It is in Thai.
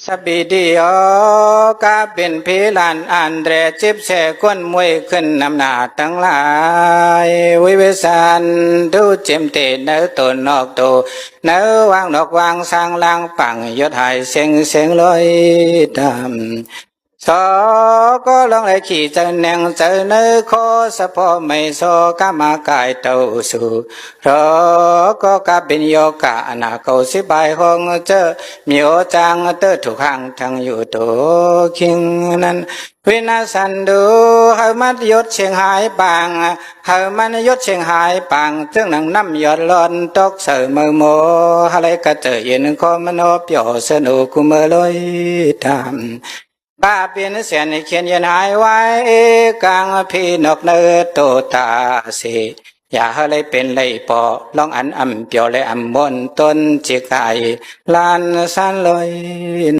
สบิดีโอกาเป็นพิลันอันเดรจิบแช่ก้นมวยขึ้นนำหนาตั้งหลายวิเวสันดูเจิมเตเนื้อตัวนอกตัวเนื้อวางนอกวางสร้างลางปังยศหายเสียงเสียงลอยดำสอก็ลองเลยขี่เจอแนงเจอเนื้อโคสะพอไม่โซกามากายเต้าสู่รอก็กาเป็นโยกะอนาเกาสิบายห้องเจอมีโอจางเตอถูกขังทั้งอยู่ตัวคิงนั้นวินาสันดูเฮามันยศเชียงหายปังเฮามันยศเชียงหายปังจึงหนังน้ำยอดล้นตกเสือมือโมอะไรก็เจอเย็นคอมโนเปียวสนุกกุมลอยทำบ้าเป็นเสียนเขียนยันหายไว้กลางพี่นกเนื้อโตตาสีอย่าให้เลยเป็นเลยปอลองอันเปียวเลยมนต้นจิกไก่ลานสันลอย